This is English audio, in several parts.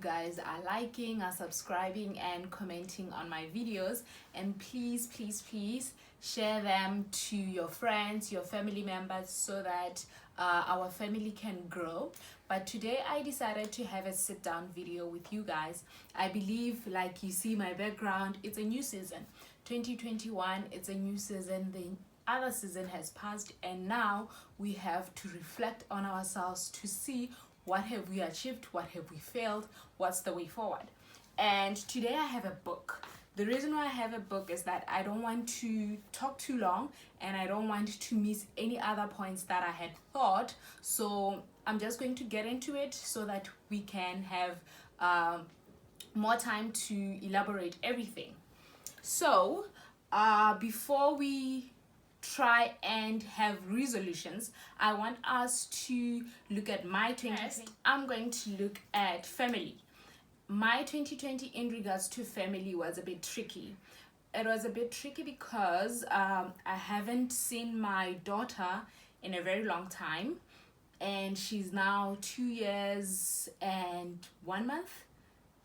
guys are liking, are subscribing, and commenting on my videos. And please, please, please share them to your friends, your family members, so that our family can grow. But today I decided to have a sit down video with you guys. I believe, like you see my background, it's a new season. 2021, it's a new season. The other season has passed, and now we have to reflect on ourselves to see what have we achieved, what have we failed, what's the way forward. And today I have a book. The reason why I have a book is that I don't want to talk too long, and I don't want to miss any other points that I had thought. So I'm just going to get into it so that we can have more time to elaborate everything. So before we try and have resolutions, I want us to look at my 2020. I'm going to look at family. My 2020 in regards to family was a bit tricky. It was a bit tricky because I haven't seen my daughter in a very long time, and she's now 2 years and 1 month.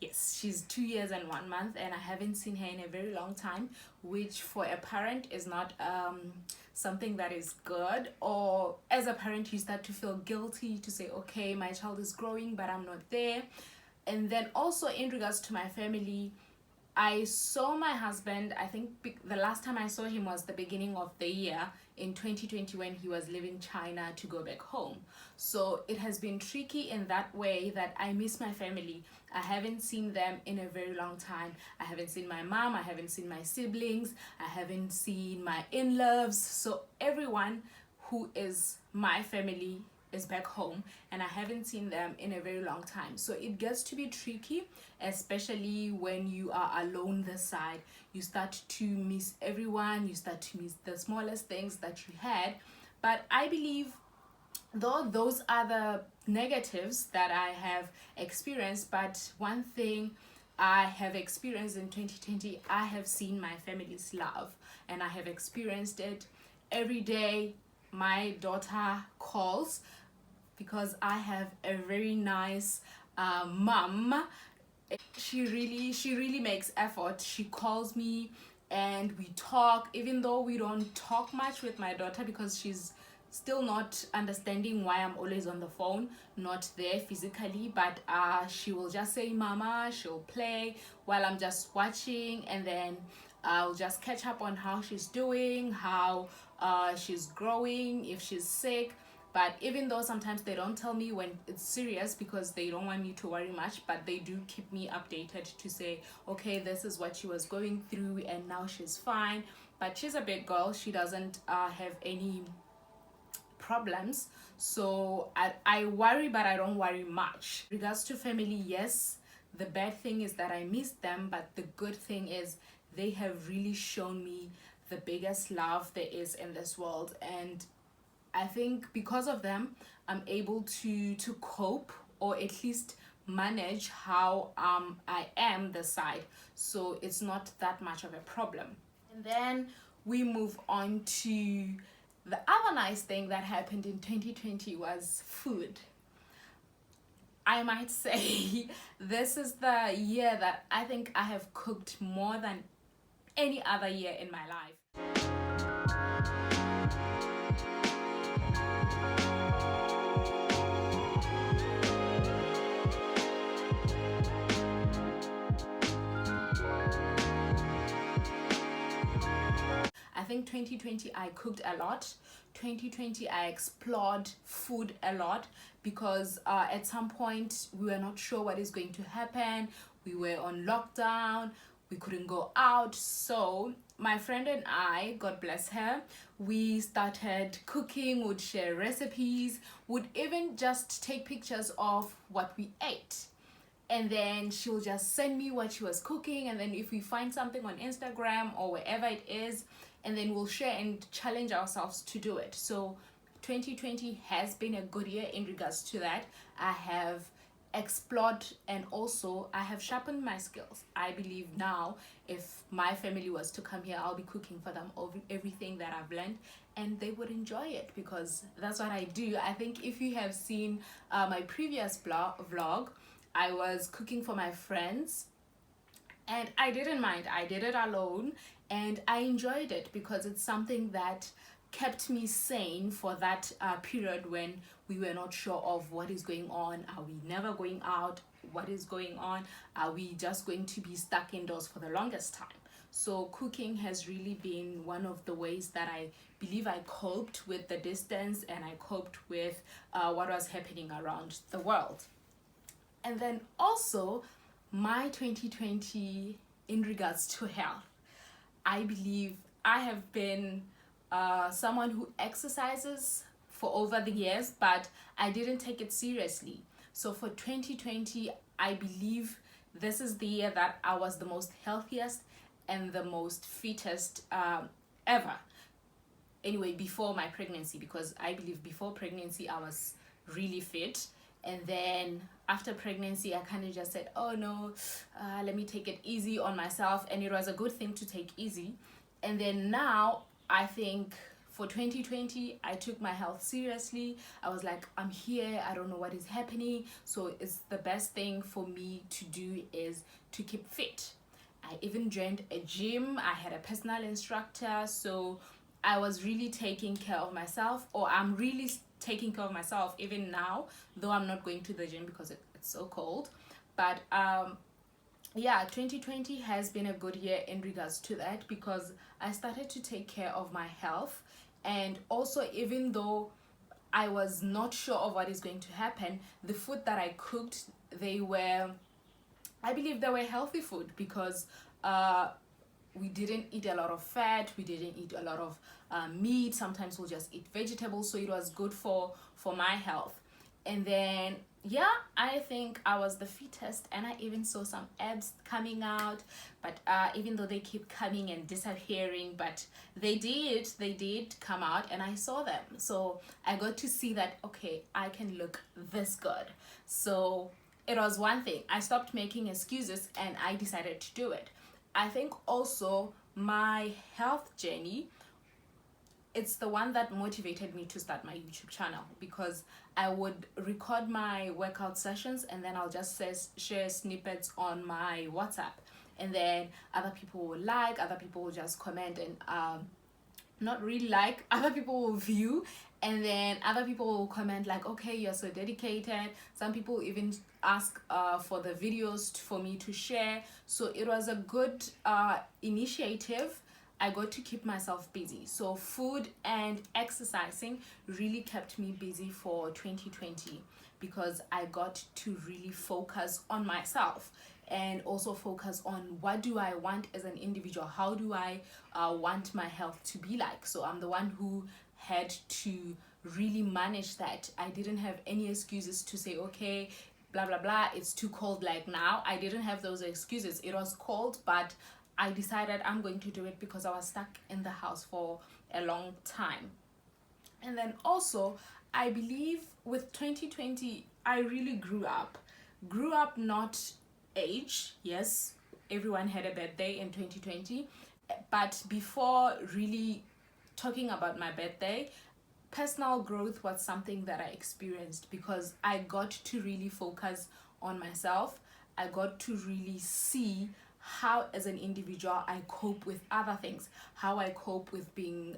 Yes, she's 2 years and 1 month, and I haven't seen her in a very long time, which for a parent is not something that is good. Or as a parent, you start to feel guilty to say, okay, my child is growing, but I'm not there. And then also in regards to my family, I saw my husband, I think the last time I saw him was the beginning of the year in 2020 when he was leaving China to go back home. So it has been tricky in that way that I miss my family. I haven't seen them in a very long time. I haven't seen my mom, I haven't seen my siblings, I haven't seen my in-laws. So everyone who is my family is back home, and I haven't seen them in a very long time. So it gets to be tricky, especially when you are alone this side. You start to miss everyone, you start to miss the smallest things that you had. But I believe, though those are the negatives that I have experienced, but one thing I have experienced in 2020, I have seen my family's love, and I have experienced it every day. My daughter calls because I have a very nice mom. She really makes effort. She calls me and we talk, even though we don't talk much with my daughter because she's still not understanding why I'm always on the phone, not there physically. But she will just say mama, she'll play while I'm just watching, and then I'll just catch up on how she's doing, how she's growing, if she's sick. But even though sometimes they don't tell me when it's serious because they don't want me to worry much, but they do keep me updated to say, okay, this is what she was going through and now she's fine. But she's a big girl, she doesn't have any problems. So I worry, but I don't worry much. In regards to family, yes, the bad thing is that I miss them, but the good thing is they have really shown me the biggest love there is in this world. And I think because of them, I'm able to cope, or at least manage how I am this side. So it's not that much of a problem. And then we move on to the other nice thing that happened in 2020 was food. I might say this is the year that I think I have cooked more than any other year in my life. I think 2020 I cooked a lot. 2020 I explored food a lot because at some point we were not sure what is going to happen. We were on lockdown, we couldn't go out. So my friend and I, God bless her, we started cooking, would share recipes, would even just take pictures of what we ate. And then she'll just send me what she was cooking, and then if we find something on Instagram or wherever it is, and then we'll share and challenge ourselves to do it. So 2020 has been a good year in regards to that. I have explored, and also I have sharpened my skills. I believe now if my family was to come here, I'll be cooking for them everything that I've learned, and they would enjoy it because that's what I do. I think if you have seen my previous vlog, I was cooking for my friends, and I didn't mind. I did it alone, and I enjoyed it because it's something that kept me sane for that period when we were not sure of what is going on. Are we never going out? What is going on? Are we just going to be stuck indoors for the longest time? So cooking has really been one of the ways that I believe I coped with the distance, and I coped with what was happening around the world. And then also my 2020 in regards to health, I believe I have been someone who exercises for over the years, but I didn't take it seriously. So for 2020, I believe this is the year that I was the most healthiest and the most fittest ever. Anyway, before my pregnancy, because I believe before pregnancy I was really fit, and then after pregnancy I kind of just said, oh no, let me take it easy on myself, and it was a good thing to take easy. And then now I think for 2020 I took my health seriously. I was like, I'm here, I don't know what is happening, so it's the best thing for me to do is to keep fit. I even joined a gym. I had a personal instructor, so I was really taking care of myself, or I'm really taking care of myself even now, though I'm not going to the gym because it's so cold. But yeah, 2020 has been a good year in regards to that, because I started to take care of my health. And also, even though I was not sure of what is going to happen, the food that I cooked, I believe they were healthy food, because we didn't eat a lot of fat, we didn't eat a lot of meat. Sometimes we'll just eat vegetables, so it was good for my health. And then yeah, I think I was the fittest, and I even saw some abs coming out, but even though they keep coming and disappearing, but they did come out, and I saw them. So I got to see that, okay, I can look this good. So it was one thing. I stopped making excuses and I decided to do it. I think also my health journey, it's the one that motivated me to start my YouTube channel, because I would record my workout sessions and then I'll just share snippets on my WhatsApp, and then other people will like, other people will just comment, and not really like, other people will view, and then other people will comment like, okay, you're so dedicated. Some people even ask for the videos for me to share. So it was a good initiative. I got to keep myself busy. So food and exercising really kept me busy for 2020, because I got to really focus on myself and also focus on what do I want as an individual, how do I want my health to be like. So I'm the one who had to really manage that. I didn't have any excuses to say, okay, blah blah blah, it's too cold like now. I didn't have those excuses. It was cold, but I decided I'm going to do it because I was stuck in the house for a long time. And then also, I believe with 2020 I really grew up, not age. Yes, everyone had a birthday in 2020, but before really talking about my birthday, personal growth was something that I experienced, because I got to really focus on myself. I got to really see how as an individual I cope with other things, how I cope with being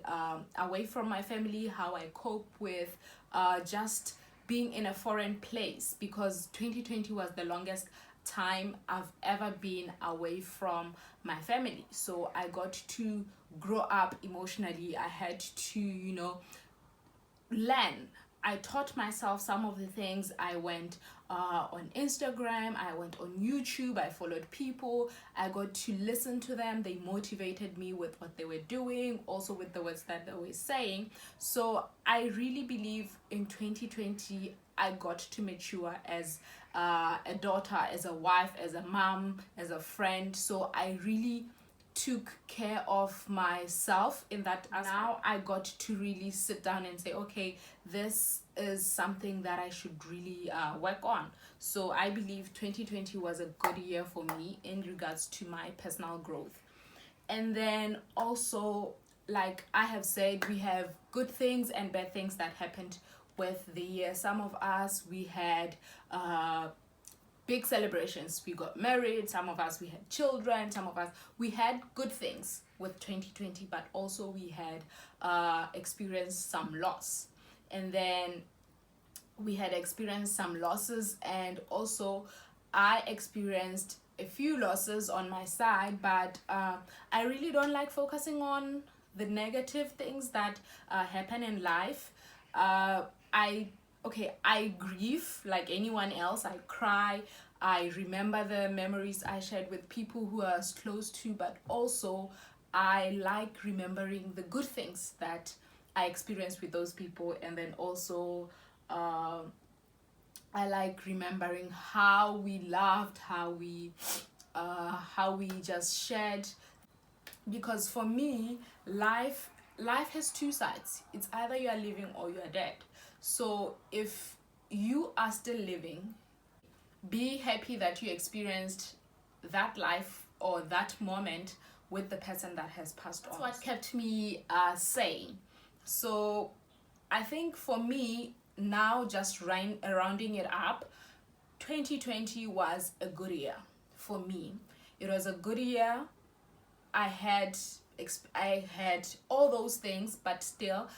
away from my family, how I cope with just being in a foreign place, because 2020 was the longest time I've ever been away from my family. So I got to grow up emotionally. I had to, learn. I taught myself some of the things. I went on Instagram, I went on YouTube, I followed people, I got to listen to them. They motivated me with what they were doing, also with the words that they were saying. So I really believe in 2020 I got to mature as a daughter, as a wife, as a mom, as a friend. So I really took care of myself in that aspect. Now I got to really sit down and say, okay, this is something that I should really work on. So I believe 2020 was a good year for me in regards to my personal growth. And then also, like I have said, we have good things and bad things that happened with the year. Some of us, we had big celebrations. We got married, some of us we had children, some of us we had good things with 2020, but also we had experienced some loss. And then we had experienced some losses, and also I experienced a few losses on my side, but I really don't like focusing on the negative things that happen in life. I grieve like anyone else. I cry. I remember the memories I shared with people who are close to, but also I like remembering the good things that I experienced with those people. And then also I like remembering how we laughed, how we just shared. Because for me, life has two sides. It's either you are living or you are dead. So if you are still living, be happy that you experienced that life or that moment with the person that has passed on. That's what kept me sane. So I think for me now, just rounding it up, 2020 was a good year for me. It was a good year. I had all those things, but still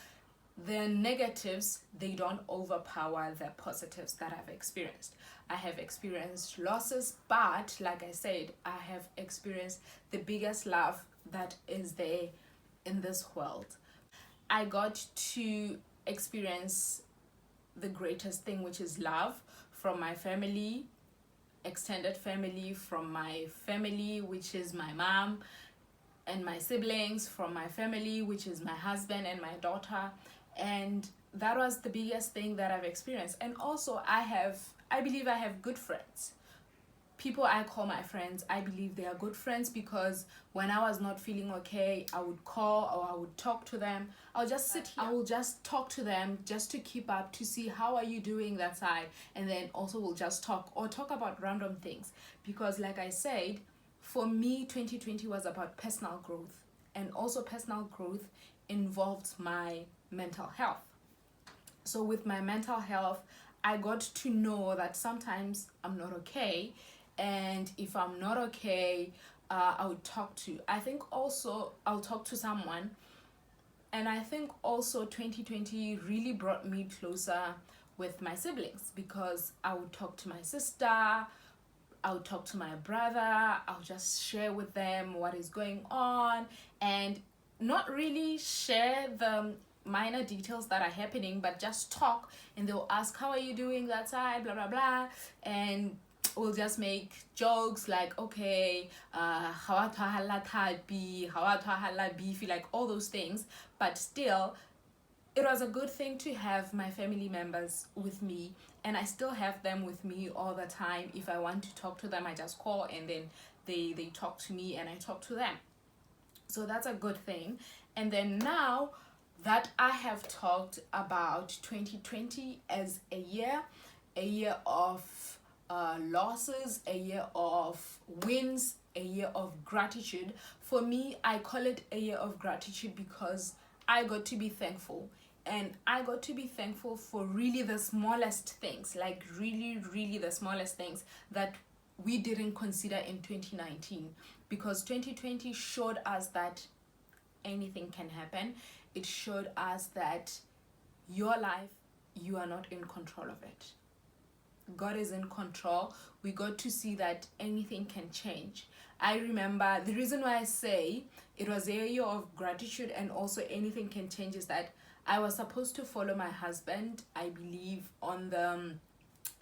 the negatives, they don't overpower the positives that I've experienced. I have experienced losses, but like I said, I have experienced the biggest love that is there in this world. I got to experience the greatest thing, which is love from my family, extended family, from my family, which is my mom and my siblings, from my family, which is my husband and my daughter. And that was the biggest thing that I've experienced. And also I believe I have good friends. People I call my friends, I believe they are good friends, because when I was not feeling okay, I would call or I would talk to them. I'll just sit here. I will just talk to them just to keep up, to see how are you doing that side. And then also we'll just talk about random things. Because like I said, for me, 2020 was about personal growth. And also personal growth involved my mental health. So with my mental health, I got to know that sometimes I'm not okay. And if I'm not okay, I'll talk to someone. And I think also 2020 really brought me closer with my siblings, because I would talk to my sister, I would talk to my brother, I'll just share with them what is going on, and not really share the minor details that are happening, but just talk. And they'll ask, how are you doing that side, blah blah blah, and we'll just make jokes like, okay, how beefy, like all those things. But still, it was a good thing to have my family members with me, and I still have them with me all the time. If I want to talk to them, I just call, and then they talk to me and I talk to them. So that's a good thing. And then now that I have talked about 2020 as a year of losses, a year of wins, a year of gratitude. For me, I call it a year of gratitude because I got to be thankful. And I got to be thankful for really the smallest things, like really the smallest things that we didn't consider in 2019. Because 2020 showed us that anything can happen. It showed us that your life, you are not in control of it. God is in control. We got to see that anything can change. I remember the reason why I say it was a year of gratitude and also anything can change is that I was supposed to follow my husband. I believe on the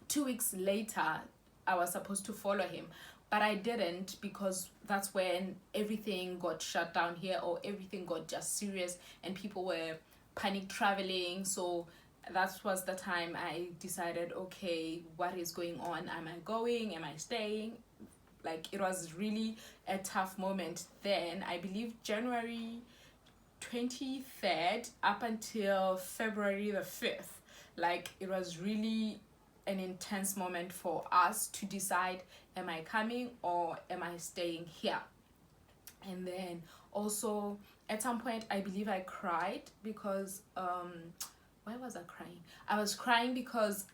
2 weeks later, I was supposed to follow him, but I didn't, because that's when everything got shut down here, or everything got just serious and people were panic traveling. So that was the time I decided, okay, what is going on? Am I going? Am I staying? Like, it was really a tough moment then. I believe January 23rd up until February the 5th. Like, it was really an intense moment for us to decide, am I coming or am I staying here? And then also at some point I believe I cried because why was I crying? I was crying because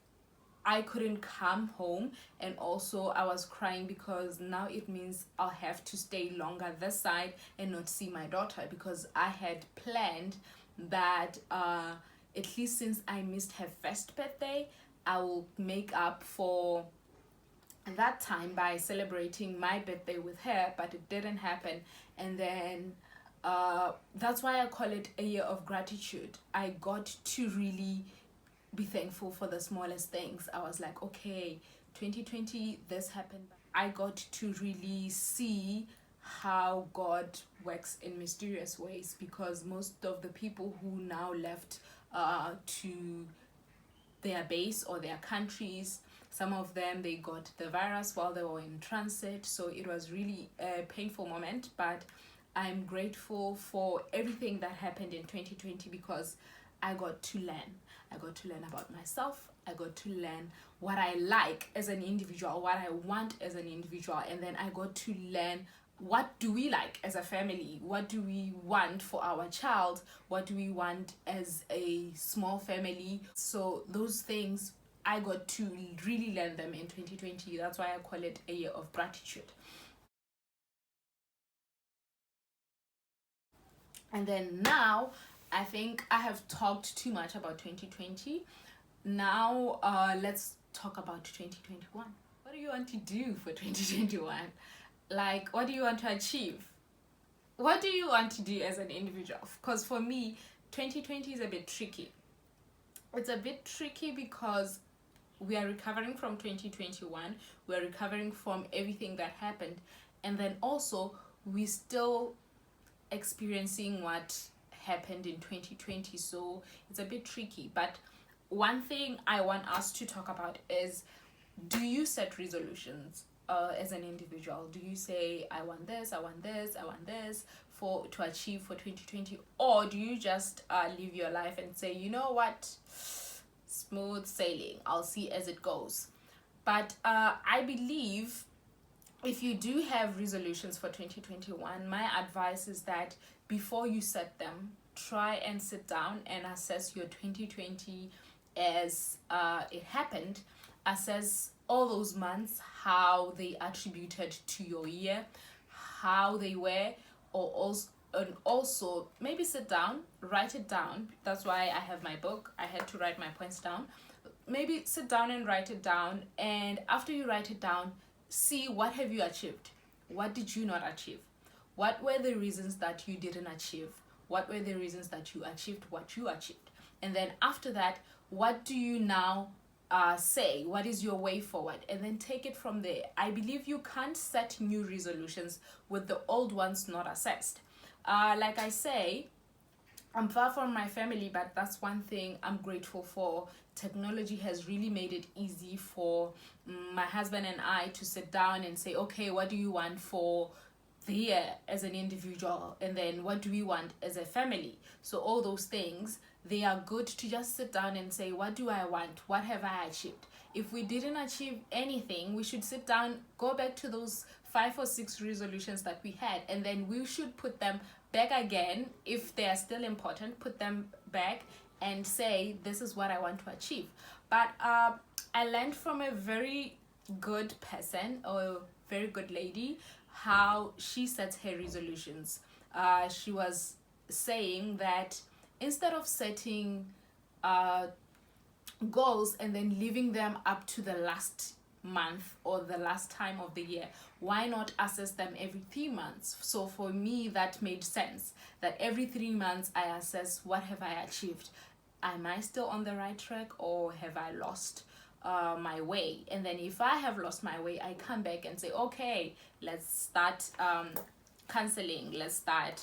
I couldn't come home, and also I was crying because now it means I'll have to stay longer this side and not see my daughter, because I had planned that at least since I missed her first birthday, I will make up for that time by celebrating my birthday with her, but it didn't happen. And then that's why I call it a year of gratitude. I got to really be thankful for the smallest things. I was like, okay, 2020 this happened. I got to really see how God works in mysterious ways, because most of the people who now left to their base or their countries, some of them, they got the virus while they were in transit. So it was really a painful moment, but I'm grateful for everything that happened in 2020, because I got to learn. I got to learn about myself. I got to learn what I like as an individual, what I want as an individual, and then I got to learn what do we like as a family, what do we want for our child, what do we want as a small family. So those things, I got to really learn them in 2020. That's why I call it a year of gratitude. And then now, I think I have talked too much about 2020. Now let's talk about 2021. What do you want to do for 2021? Like, what do you want to achieve? What do you want to do as an individual? Because for me, 2020 is a bit tricky. It's a bit tricky because we are recovering from 2021. We're recovering from everything that happened. And then also, we still experiencing what happened in 2020. So it's a bit tricky. But one thing I want us to talk about is, do you set resolutions as an individual? Do you say, I want this, I want this, I want this to achieve for 2020? Or do you just live your life and say, you know what, smooth sailing, I'll see as it goes? But I believe if you do have resolutions for 2021, my advice is that before you set them, try and sit down and assess your 2020 as it happened. Assess all those months, how they attributed to your year, how they were, and also maybe sit down, write it down. That's why I have my book. I had to write my points down. Maybe sit down and write it down, and after you write it down, see what have you achieved, what did you not achieve, what were the reasons that you didn't achieve, what were the reasons that you achieved what you achieved. And then after that, what do you now say, what is your way forward, and then take it from there. I believe you can't set new resolutions with the old ones not assessed. Like I say, I'm far from my family, but that's one thing I'm grateful for. Technology has really made it easy for my husband and I to sit down and say, okay, what do you want for the year as an individual, and then what do we want as a family? So all those things, they are good to just sit down and say, what do I want, what have I achieved? If we didn't achieve anything, we should sit down, go back to those 5 or 6 resolutions that we had, and then we should put them back again. If they are still important, put them back and say, this is what I want to achieve. But I learned from a very good person, or a very good lady, how she sets her resolutions. She was saying that instead of setting goals and then leaving them up to the last month or the last time of the year, why not assess them every 3 months? So for me, that made sense, that every 3 months I assess, what have I achieved? Am I still on the right track, or have I lost my way? And then if I have lost my way, I come back and say, okay, let's start canceling, let's start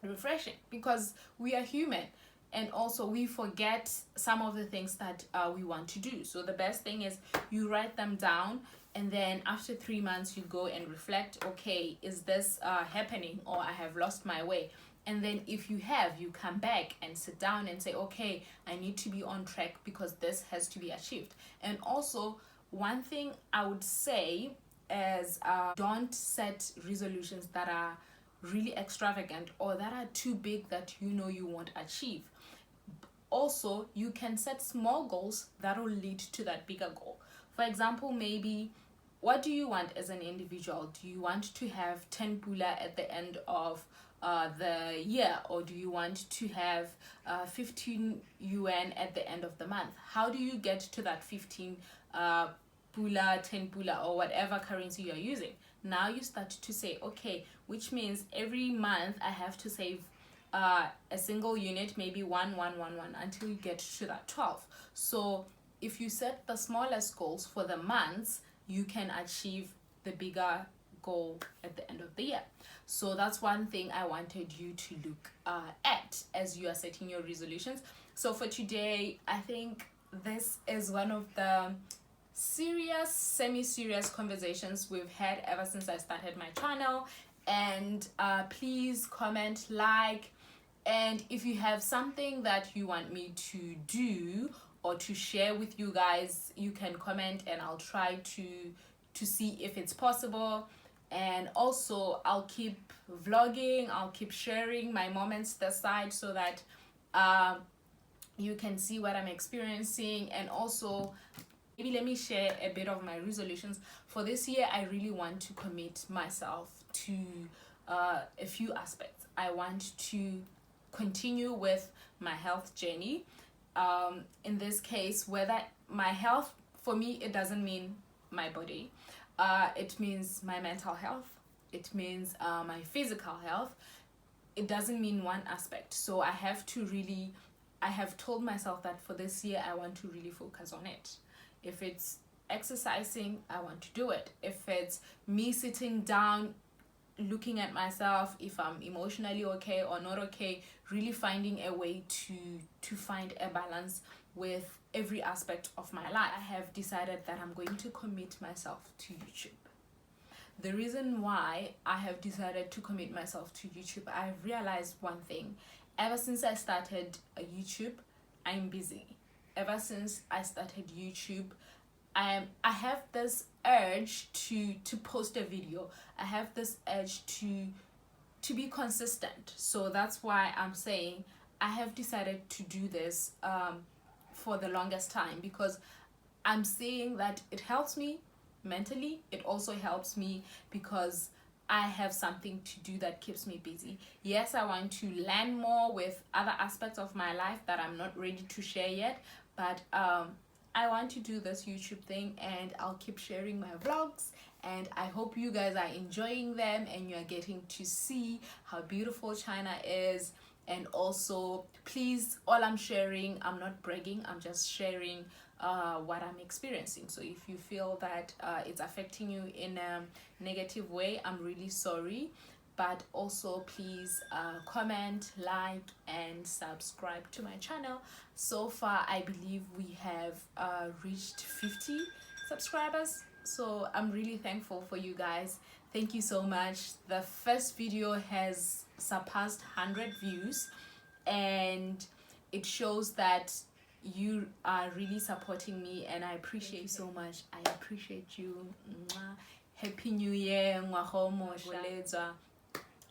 refreshing, because we are human, and also we forget some of the things that we want to do. So the best thing is you write them down, and then after 3 months you go and reflect, okay, is this happening, or I have lost my way? And then if you have, you come back and sit down and say, okay, I need to be on track because this has to be achieved. And also, one thing I would say is don't set resolutions that are really extravagant or that are too big that you know you won't achieve. also you can set small goals that will lead to that bigger goal. For example, maybe what do you want as an individual? Do you want to have 10 pula at the end of the year, or do you want to have 15 UN at the end of the month? How do you get to that 15 pula, 10 pula, or whatever currency you're using? Now you start to say, okay, which means every month I have to save a single unit, maybe one, until you get to that 12. So if you set the smallest goals for the months, you can achieve the bigger goal at the end of the year. So that's one thing I wanted you to look at as you are setting your resolutions. So for today, I think this is one of the serious, semi-serious conversations we've had ever since I started my channel. And please comment, like, and if you have something that you want me to do or to share with you guys, you can comment and I'll try to see if it's possible. And also I'll keep vlogging, I'll keep sharing my moments this side so that you can see what I'm experiencing. And also maybe let me share a bit of my resolutions for this year. I really want to commit myself to a few aspects. I want to continue with my health journey. In this case, whether my health, for me, it doesn't mean my body. It means my mental health. It means my physical health. It doesn't mean one aspect. So I have told myself that for this year, I want to really focus on it. If it's exercising, I want to do it. If it's me sitting down, looking at myself, if I'm emotionally okay or not okay, really finding a way to find a balance with every aspect of my life. I have decided that I'm going to commit myself to YouTube. The reason why I have decided to commit myself to YouTube, I've realized one thing. Ever since I started YouTube, I'm busy. Ever since I started YouTube, I have this urge to post a video. I have this urge to be consistent. So that's why I'm saying I have decided to do this for the longest time, because I'm seeing that it helps me mentally. It also helps me because I have something to do that keeps me busy. Yes, I want to learn more with other aspects of my life that I'm not ready to share yet, but I want to do this YouTube thing, and I'll keep sharing my vlogs, and I hope you guys are enjoying them and you're getting to see how beautiful China is. And also, please, all I'm sharing, I'm not bragging, I'm just sharing what I'm experiencing. So if you feel that it's affecting you in a negative way, I'm really sorry. But also please comment, like, and subscribe to my channel. So far, I believe we have reached 50 subscribers. So I'm really thankful for you guys. Thank you so much. The first video has surpassed 100 views, and it shows that you are really supporting me, and I appreciate you so much. I appreciate you. Happy New Year.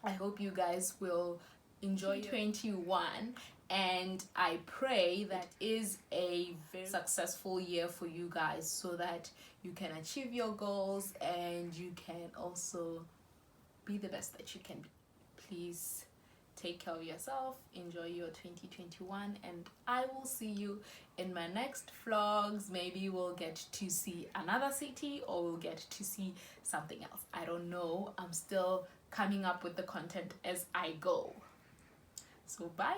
I hope you guys will enjoy 21, and I pray that is a very successful year for you guys, so that you can achieve your goals and you can also be the best that you can be. Please take care of yourself, enjoy your 2021, and I will see you in my next vlogs. Maybe we'll get to see another city, or we'll get to see something else. I don't know. I'm still coming up with the content as I go. So bye.